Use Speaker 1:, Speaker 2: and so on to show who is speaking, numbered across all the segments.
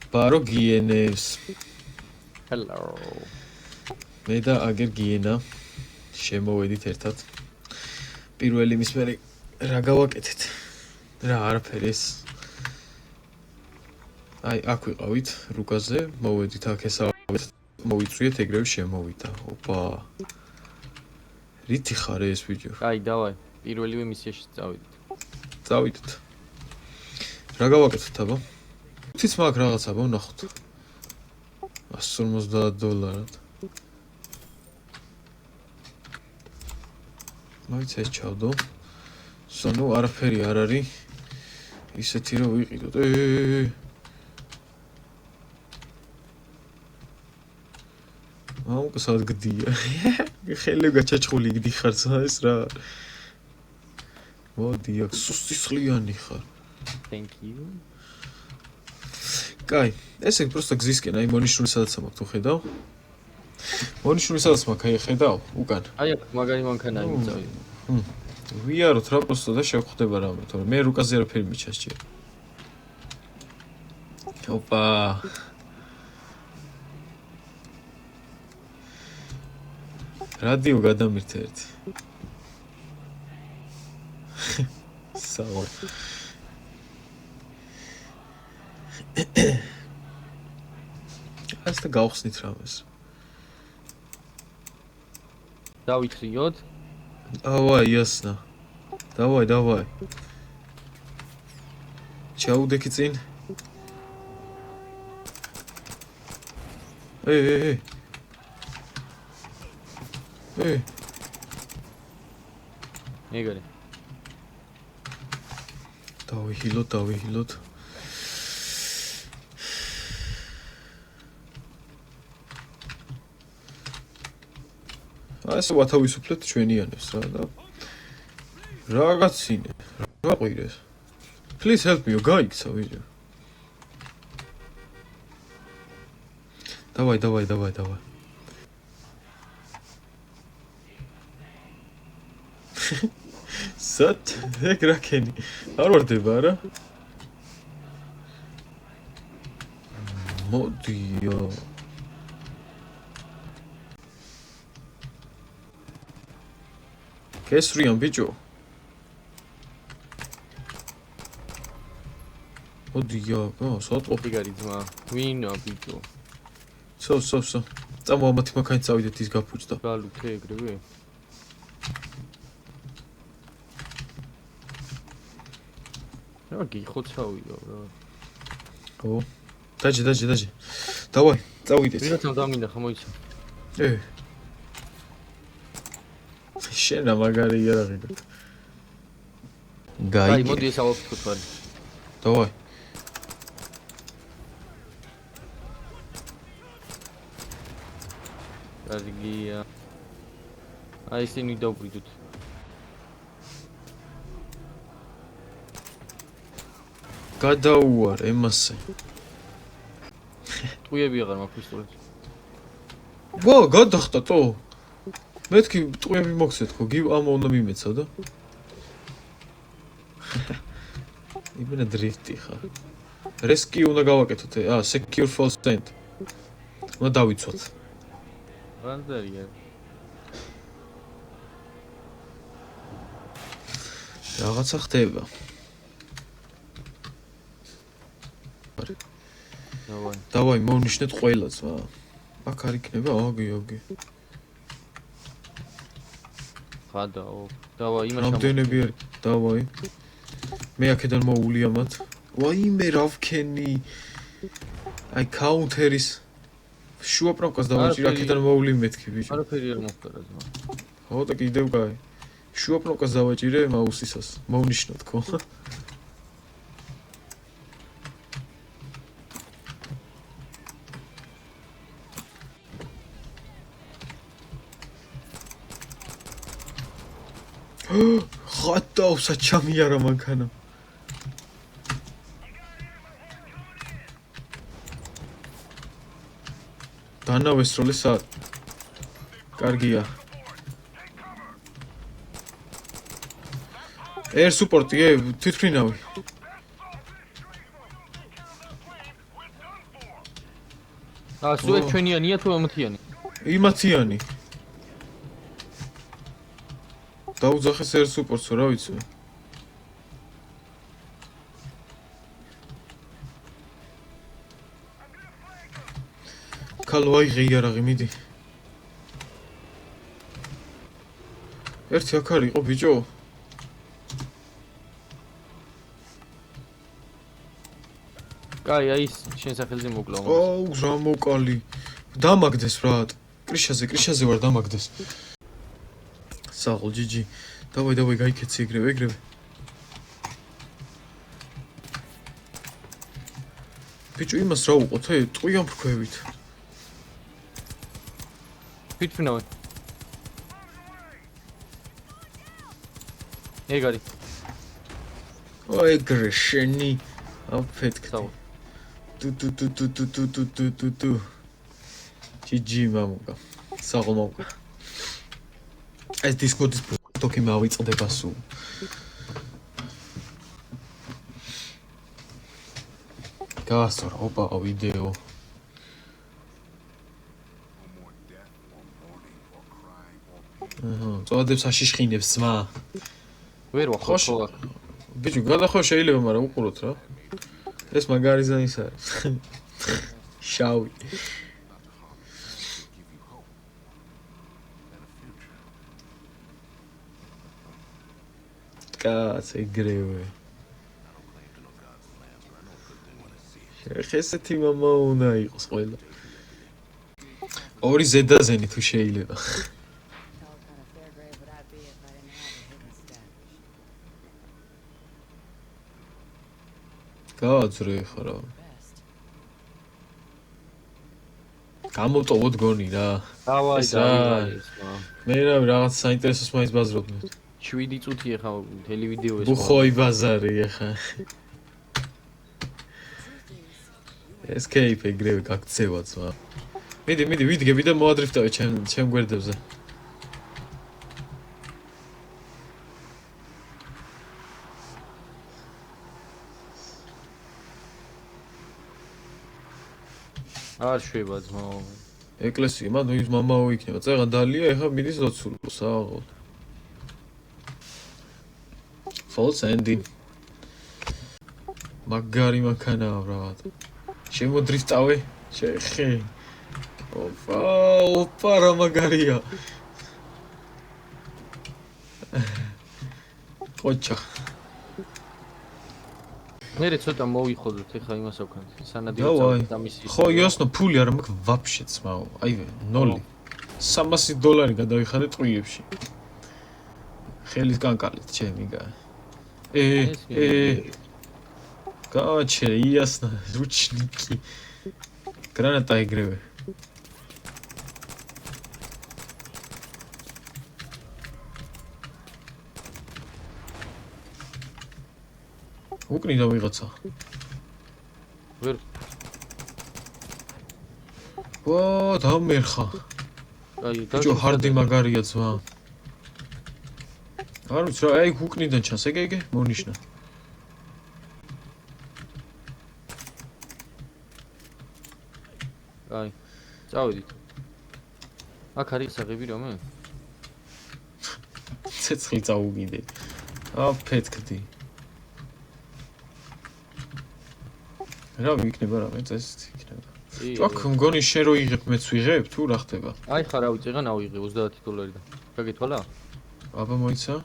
Speaker 1: ბარო გიენებს.
Speaker 2: Hello.
Speaker 1: მე და აგერ გიენა შემოვედით ერთად. პირველი მის მე რა გავაკეთეთ? რა არაფერი ეს. აი, აქ ვიყავით რუკაზე, მოვედით აქ ესავით, მოვიწვიეთ ეგრევე შემოვიდა. ოპა. რითი ხარ ეს ვიდეო?
Speaker 2: აი, დავაი. პირველივე მისიაში წავიდეთ.
Speaker 1: წავიდეთ. რა გავაკეთეთ აბა? თიც მაგ რაღაცა ვნახოთ. $150. მაინც ეს ჩავდო. სანუ არაფერი არ არის. ისეთი რომ ვიყიდოთ. აუ, სად გდია. ხელი გაჩაჭხული გდიხარ ეს რა. მოდი, აქ სუსტისხლიანი ხარ.
Speaker 2: Thank you.
Speaker 1: კაი, ესე პროსტა გზისკენ, აი მონიშნული სადაც მაქვს თუ ხედავ? მონიშნული სადაც მაქვს, აი ხედავ? უკან.
Speaker 2: აი, აქ მაგარი მანქანა იმიწავი.
Speaker 1: ვიაროთ რა პროსტა და შევხვდება რამე, თორე მე რუკაზე არაფერი მიჩასჭია. ოპა. რადიო გადამირთე ერთი. სავა. ასე გავხსნით რამეს.
Speaker 2: დავითრიოთ.
Speaker 1: Давай, ясно. Давай. ჩაუდექი წინ. ეი.
Speaker 2: ეგარი.
Speaker 1: დავიჰილოთ. ასე ვათავისუფლეთ ჩვენიანებს რა და რაღაცინე რა ყვირეს. Please help me, გაიქცა ვიდეო. Давай. Сат, ეგ რა ქენი. არ ვარდება რა. მოდიო. კესრიან ბიჭო. მოდიო, სოტყო.
Speaker 2: ეგარი ძმა. ვინა ბიჭო.
Speaker 1: სო. წამო ამათი მაქანი წავიდეთ ის გაფუჭდა.
Speaker 2: გალუქე ეგრევე. რა გიხოცავია რა.
Speaker 1: ო. დაჯე. Давай, წავიდეთ.
Speaker 2: ვიღაცამ დამინახა მოიცა.
Speaker 1: შენ რა მაგარია რა ღირდა.
Speaker 2: აი, მოდი ეს ავაფრთხოთ ვარ.
Speaker 1: Давай.
Speaker 2: კარგია. აი, ისინი დავბრიდოთ.
Speaker 1: გადაუარ ემასე.
Speaker 2: ტყუები აღარ მაქვს პისტოლეტი.
Speaker 1: ვა, გადახტა თო. მეთქი ტყუები მოგცეთ ხო? ამა უნდა მიმეცა და. იმენა დრიფტი ხარ. რესკი უნდა გავაკეთოთ. Secure false stand. უნდა დავიცვათ.
Speaker 2: რანდარია.
Speaker 1: რაღაცა ხდება. დავაი, მოვნიშნეთ ყველას, აქ არ იქნება, აგი.
Speaker 2: ხადაო. დავაი, იმას
Speaker 1: რამდენები არის? დავაი. მე აქედან მოული ამათ. ვაიმე რა ვქენი. აი კაუნტერის შუაპროვკას დავაჭირე, აქედან მოული მეთქი ბიჭო.
Speaker 2: არაფერი არ მოხდა ძმა.
Speaker 1: ხო და კიდევ კაი. შუაპროვკას დავაჭირე მაუსისას. მოვნიშნოთ ხო? ხატავსა ჩამიარა მანქანა. დანავესროლე სად? კარგია. Air support, თვითფრინავი.
Speaker 2: სულ ეს ჩვენიანია თუ ემოთიანი?
Speaker 1: იმათიანი. დაუძახეს ერთ სუპორტსო, რა ვიცი. კალო აიღე იარაღი, მიდი. ერთი აქ არის იყო ბიჭო.
Speaker 2: კაი, აი ის შენ სახელზე მოკლა.
Speaker 1: აუ, რა მოკალი. დამაგდეს ბრატ. კრიშაზე ვარ დამაგდეს. საღოლ ჯიჯი. დავай, გაიქეცი ეგრევე. ბიჭო, იმას რა უყოთ, ტყვიან ფრქვევით.
Speaker 2: თვითფრინავენ. ეგ არის.
Speaker 1: აი ეგრე შენი. აფეთქდი.
Speaker 2: საღოლ.
Speaker 1: თუ. ჯიჯი მამუკა. საღოლ მამუკა. ეს დისკოდის თოკი მავიწყდება სულ. გასწორ, ოპა, ვიდეო. წოდებს აშიშხინებს ძმა.
Speaker 2: ვერ ვახო ხოლა.
Speaker 1: ბიჭო, გადახო შეიძლება, მაგრამ უყუროთ რა. ეს მაგარი ზანის არის. შავი. კაც ეგრევე. ესეთი მამა უნდა იყოს ყველა. ორი ზედაზენი თუ შეიძლება. გააძრე ხა რა. გამოტოვოთ გონი რა.
Speaker 2: დავაი,
Speaker 1: ეს რა. მე რაღაც საინტერესოს მაინც ბაზრობთ.
Speaker 2: 7 წუთი ახლა მთელი ვიდეო ეს.
Speaker 1: ბუხოი ბაზარი ახლა. ეს კეიფ ეგრევე გაქცევა ძმა. მიდი, ვიდგები და მოადრიფტავე ჩემ გვერდებზე.
Speaker 2: არ შვება ძმა.
Speaker 1: ეკლესია, მან ის მამაო იქნება. წეღა დალია, ეხა მიდის ლოცულოს, აღო. False ending. მაგარი მანქანაა ბრატ. შემოდრიფტავე, შეხე. ოპა, რა მაგარია. ყოჩა.
Speaker 2: მე ცოტა მოვიხოდოთ ეხა იმას ვქნათ. სანადირო
Speaker 1: დავაი.
Speaker 2: დამისი.
Speaker 1: ხო, იოსნო ფული არ მაქვს ვაფშე ძმაო. აივე, 0. $300 გადავიხადე ტყუიებში. ხელის კანკალით ჩემი გა. გაჩერე იასნა, რუჩნიკი. გრანატა ეგრევე. უკნიდა ვიღაცა.
Speaker 2: ვერ.
Speaker 1: ვა, დამერხა.
Speaker 2: აი,
Speaker 1: ბიჭო, ჰარდი მაგარია ძმა. არ ვიცი რა, აი უკნიდან ჩანს, ეგ, მონიშნა.
Speaker 2: აი, წავედით. აქ არის საღები რომე?
Speaker 1: ცეცხლი წაუგიდე. აფეთქდი. რა იქნება რამე წესით იქნება. ჭოქ მგონი შენ რო იღებ მეც ვიღებ თუ რა ხდება?
Speaker 2: აი ხა რა ვიწეღან ავიღე $30-დან. გაგითვალა?
Speaker 1: აბა მოიცა?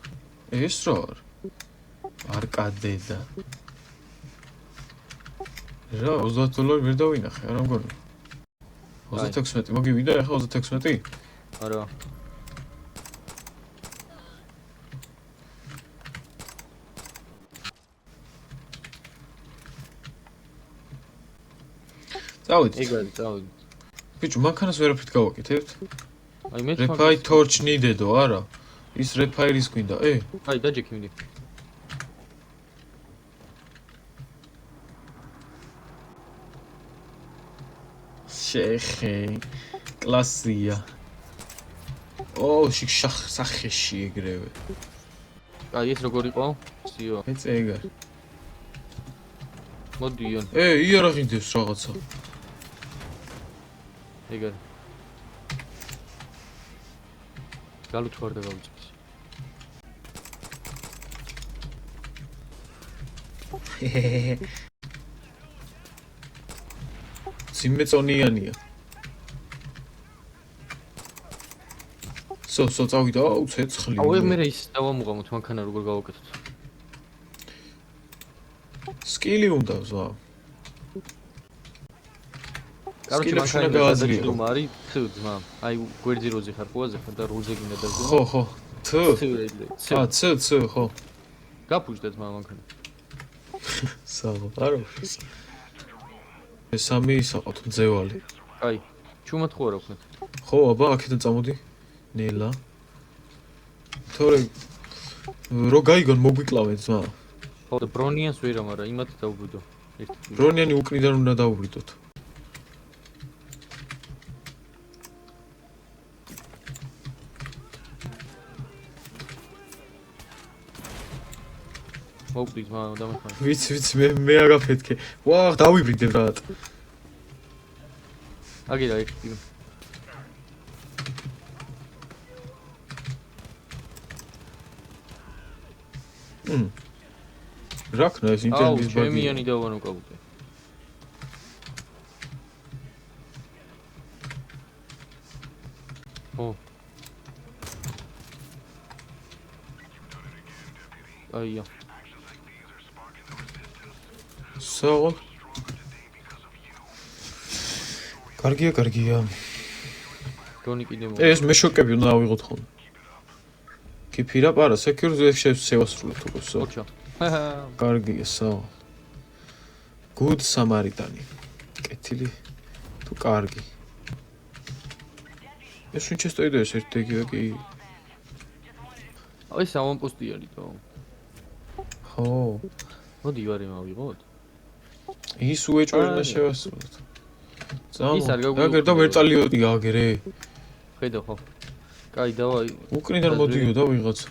Speaker 1: ეს რო არ? არკადე და. რა $30 ვერ დავინახე, არა მგონი. 36 მოგივიდა ახლა 36?
Speaker 2: არა.
Speaker 1: წავიდით.
Speaker 2: ეგ არის, წავედით.
Speaker 1: ბიჭო, მანქანას ვერაფრით გავაკეთებთ?
Speaker 2: აი მე
Speaker 1: რეფაი torch needed-ო, არა? ის რეფაირის გვინდა,
Speaker 2: აი დაჯექი მიდი.
Speaker 1: შეხე კლასია. შიქ სახეში ეგრევე.
Speaker 2: აი ეს როგორ იყო? სიო.
Speaker 1: ეც ეგარ.
Speaker 2: მოდი იან.
Speaker 1: იარაღი დევს რაღაცა.
Speaker 2: ეგ არის. გალუჩ ვარ და გავიწყეს.
Speaker 1: ძიმეწონიანია. სო წავიდა, აუ ცეცხლი.
Speaker 2: აუ მე ის დავამუღამოთ მანქანა როგორ გავაკეთოთ.
Speaker 1: სკილი უნდა ზვა.
Speaker 2: კაროჩე მანქანა გადაჭრილ მარი თ ძმა. აი გვერდზე როზე ხარ ყუაზე ხარ და როზე გინდა დაგო.
Speaker 1: ხო. თ. ც ხო.
Speaker 2: გაფუჭდა ძმა მანქანა.
Speaker 1: საღო, არა. ეს სამი საყოთ მძევალი.
Speaker 2: აი, ჩუმად ხო არა ვქნათ.
Speaker 1: ხო, აბა, აქედან წამოდი. ნელა. თორე რო გაიგონ მოგვიკლავენ ძმა.
Speaker 2: ხო და ბრონიანს ვერა, მაგრამ იმათ დაუბრიდო.
Speaker 1: ბრონიანი უკნიდან უნდა დაუბრიდოთ.
Speaker 2: მოვკვდით მაგრამ დამახმარე.
Speaker 1: ვიცი, მე აგაფეთქე. ვააღ, დავიბრიდე ბრატ.
Speaker 2: აგირა ერთი.
Speaker 1: რა ქნა ეს ინტერნეტის ბაგი?
Speaker 2: ჩემიანი დავანო კაბუტე. ო. აია.
Speaker 1: საღო. კარგია.
Speaker 2: დრონი კიდე მო.
Speaker 1: ეს მე შოკები უნდა ავიღოთ ხოლმე. კიფირა პარა, სეკიურიტი შევასრულოთ უყურსო.
Speaker 2: ოჩა.
Speaker 1: კარგია, საღო. Good Samaritan. კეთილი თუ კარგი. ეს ვინჩესტერი და ეს ერთი იგივე კი.
Speaker 2: აი სამონპოსტი არის თო.
Speaker 1: ხო.
Speaker 2: მოდი ვარი მავიღოთ.
Speaker 1: ის უეჭველი და შევასრულოთ.
Speaker 2: ის არ გაგვიგო.
Speaker 1: აგერ და ვერ წალიოდი აგერე.
Speaker 2: ხედავ ხო. კაი დავაი.
Speaker 1: უკრინდან მოდიოდა ვიღაცა.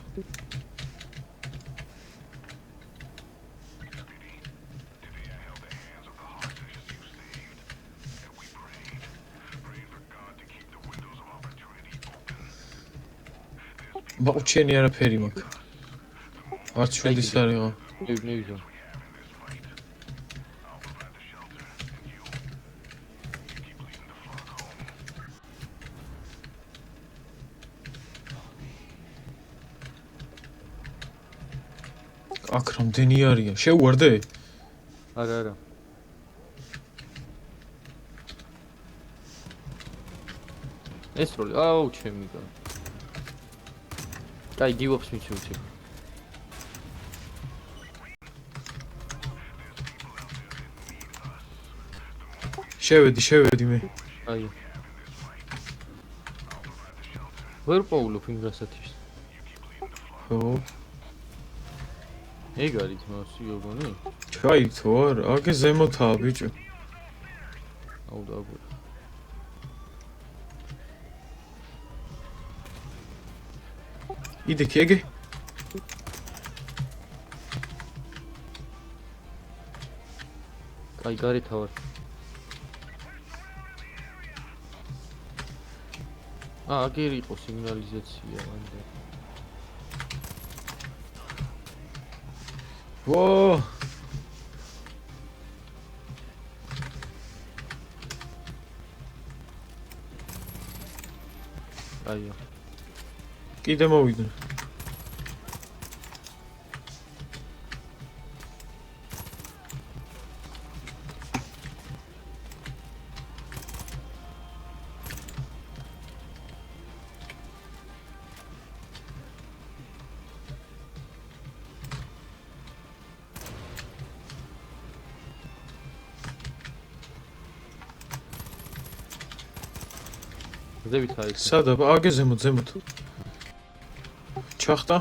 Speaker 1: მაუჩენი არაფერი მაქვს. არც შვიდის არიღო.
Speaker 2: მე ვიზო.
Speaker 1: აქ რამდენი არიან? შეუვარდე?
Speaker 2: არა. ეს როლი, აუ ჩემი გა. კაი გივობს მიჩუჩი.
Speaker 1: შევედი მე.
Speaker 2: აი. ვერ პოულობ იმ გასათიშს.
Speaker 1: ხო.
Speaker 2: ეგ არის მასი ოგონი?
Speaker 1: ჩაი თუ არა, აგე ზემოთაა ბიჭო.
Speaker 2: აუ დაგო.
Speaker 1: იდე კეგე?
Speaker 2: კაი გარეთ ვარ. აგერ იყო სიგნალიზაცია მანდ.
Speaker 1: ვა!
Speaker 2: აიო.
Speaker 1: კიდე მოვიდნენ.
Speaker 2: ზევით აი.
Speaker 1: სადა, აგე ზემოთ. ჩახტა.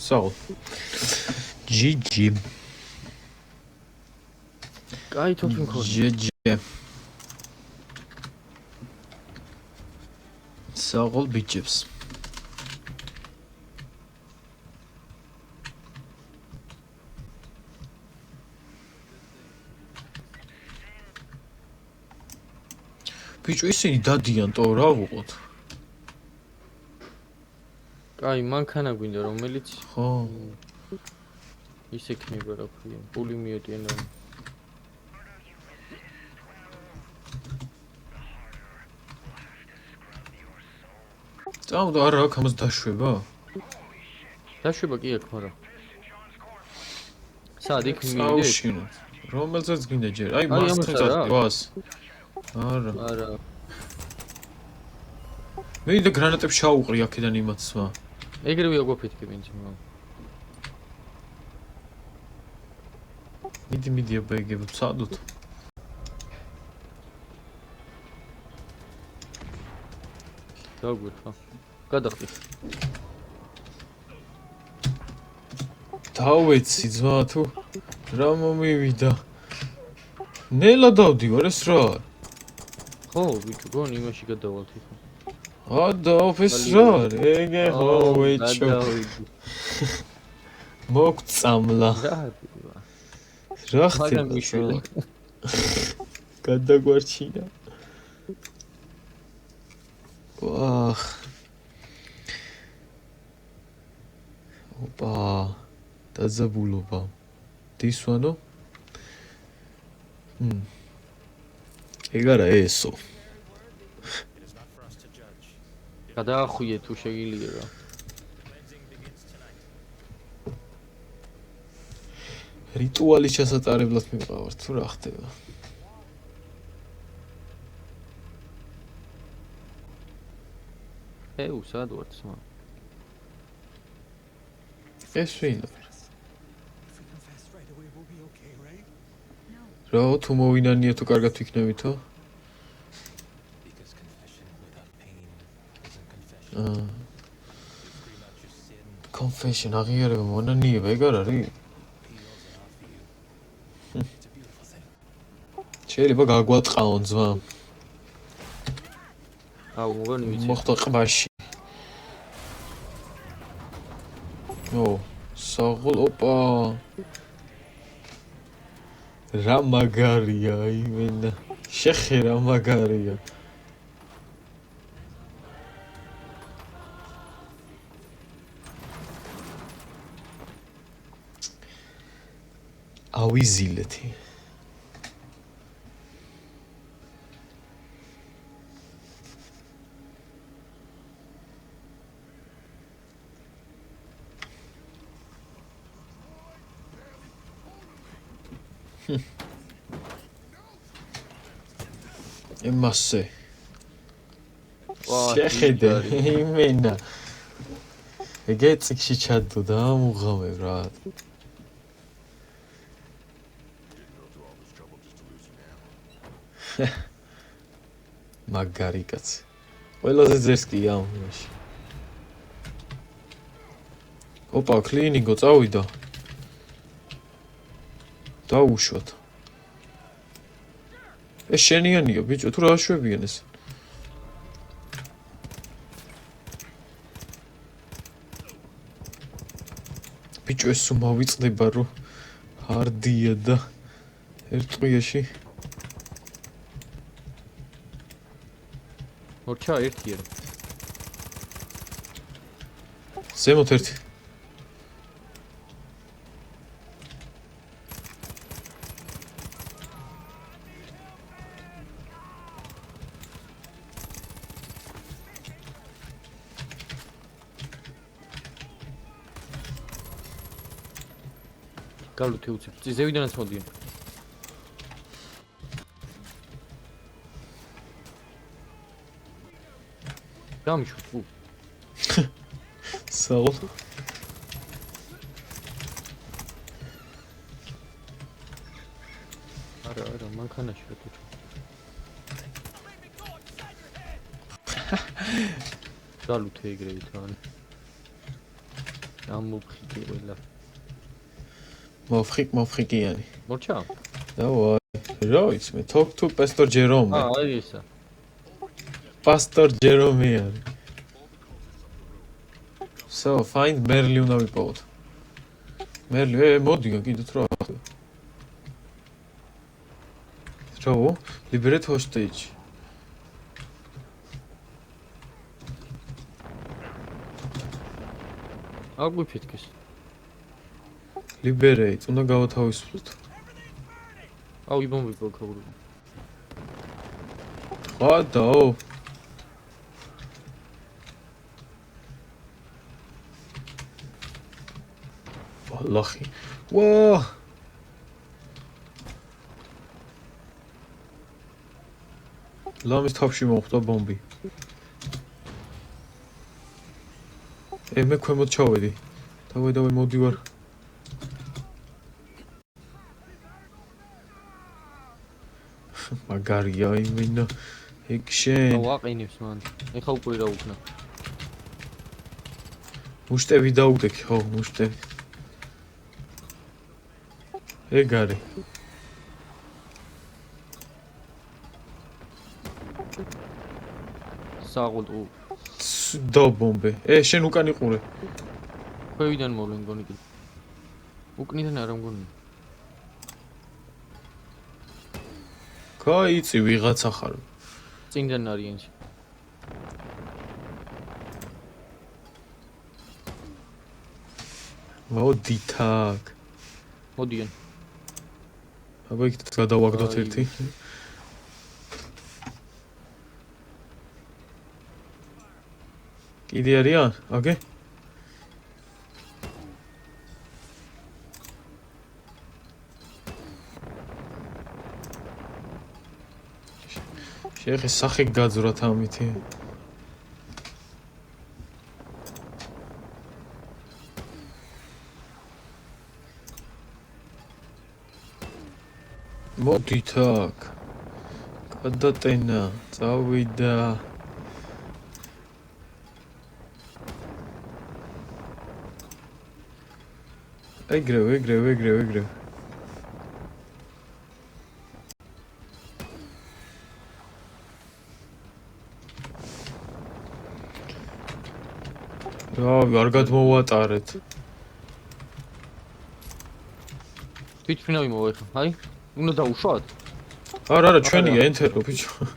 Speaker 1: საღო. GG.
Speaker 2: კაი თოთი მქონი.
Speaker 1: GG. საღო ბიჭებს. ბიჭო ისინი დადიან თო რა ვუყოთ
Speaker 2: კაი მანქანა გვინდა რომელიც
Speaker 1: ხო
Speaker 2: ის ექნება რა ქვია პული მიეტიან რა
Speaker 1: წამოდა არა აქ ამას დაშვება
Speaker 2: დაშვება კი აქ მაგრამ სად იქ მივიდეთ
Speaker 1: რომელზეც გინდა ჯერ აი მასთან წავას არა მე და გრანატებს შავუყრი აქედან იმათსმა
Speaker 2: ეგრევე აგვაფეთქე ბინძი მაგრამ
Speaker 1: მიდი აბეგებ წადოთ
Speaker 2: დაგვირ ხო გადახდი
Speaker 1: დავეცი ძმა თუ რა მომივიდა ნელა დავდივარ ეს რა
Speaker 2: ხო ბიჭო გონი იმაში გადავალთ ხო
Speaker 1: დაოფეს რა ეგე ხო ვეჭო მოგწამლა რა ხდება გადაგვარჩინა ვახ ოპა დაძაბულობა დისვანო ეგ არა ესო
Speaker 2: გადაახვიე თუ შეგიძლია რა
Speaker 1: რიტუალის ჩასატარებლად მიყავართ თუ რა ხდება
Speaker 2: სად ვართ სმა
Speaker 1: ეს ვინა რა თუ მოვინანია თუ კარგად ვიქნებითო confession აღიარება მონანიება ეგ არ არის შეიძლება გაგვატყაონ ძმა
Speaker 2: აუ მოგონი ვიცი
Speaker 1: მოხდა ყბაში საღოლ ოპა რა მაგარია იმენა შეხე რა მაგარია ავიზილეთი ემასე შეხედე იმენა ეგ წიგში ჩადდა ამუღამე რა მაგარი კაცი ყველაზე ძერს კი ამაში ოპა კლინინგო წავიდა დაუშვათ ეს შენიანია ბიჭო თუ რა აშვებიან ეს ბიჭო ეს მოვიწდება რომ ჰარდია და ერთ ტყიაში
Speaker 2: მორჩა ერთია
Speaker 1: ზემოთ ერთი
Speaker 2: გალუთი უცებ ზევიდანაც მოდიან გამიშვა თუ
Speaker 1: საღოლ
Speaker 2: არა მანქანაში რა თუ გალუთი ეგრევე თან ამოფხიკი ყველა
Speaker 1: მოფხიკიანი
Speaker 2: მორჩა
Speaker 1: დავაი რა ვიცი მე talk to pastor jerome
Speaker 2: აი ესა
Speaker 1: pastor jerome არის so find merli უნდა ვიპოვოთ merli მოდიან კიდეთ რა რა liberate hostage
Speaker 2: არ გვიფეთქეს.
Speaker 1: Liberate, უნდა გავათავისუფლოთ.
Speaker 2: აუ იბომბი ბლოკაური.
Speaker 1: ხადაო. ვალახი. ვა! ლამის თავში მოხვდა ბომბი. მე ქვემოთ ჩავედი. დავай მოდივარ. მაგარია იმენა ექშენ.
Speaker 2: აუ აყინებს მან. ეხა უკვე რა უკნა.
Speaker 1: მუშტები დაუდეკ, ხო, მუშტები. ეგ არის.
Speaker 2: საღოლ
Speaker 1: დაბომბე. შენ უკან იყურე.
Speaker 2: ქვევიდან მოვლენ მგონი კიდე. უკნიდან არა მგონი.
Speaker 1: გაიწი ვიღაცა ხარ.
Speaker 2: წინდან არიანში.
Speaker 1: მოდი თაკ.
Speaker 2: მოდიან.
Speaker 1: აბა იქით გადავაგდოთ ერთი. კიდე არიან? აგე? შეხე სახე გაძვრათ ამითი. მოდი თაკ. გადატენა, წავიდა. ეგრევ. არ გადმოვატარეთ.
Speaker 2: თვითფრინავი მოვეხა. აი, უნდა დაუშვათ.
Speaker 1: არა, ჩვენია ენტერო ბიჭო.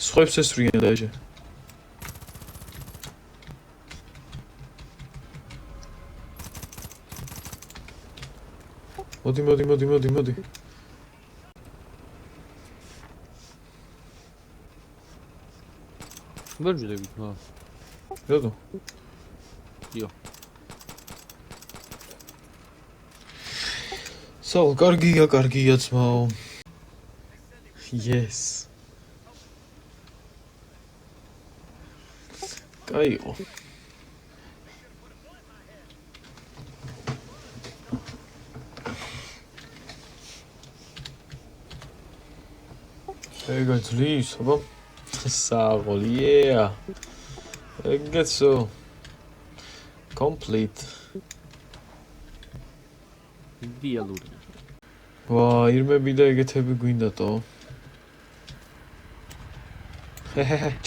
Speaker 1: სხვებს ესვრიან და ეჟე. მოდი.
Speaker 2: ვერ ჯდები, ხო?
Speaker 1: რატო?
Speaker 2: იო.
Speaker 1: საულ, კარგია ძმაო. Yes. კაიო. ეგ ძლივს, აბა. საულ, yeah. ეგეცო. Complete.
Speaker 2: იდეალური.
Speaker 1: ვა, ირმები და ეგეთები გვინდათო.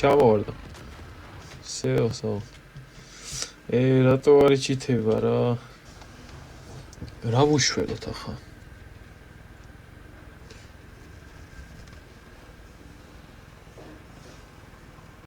Speaker 1: ჩამოვარდა. სეოსო. რატო არ იჩითება რა? რა ვუშველოთ ახლა?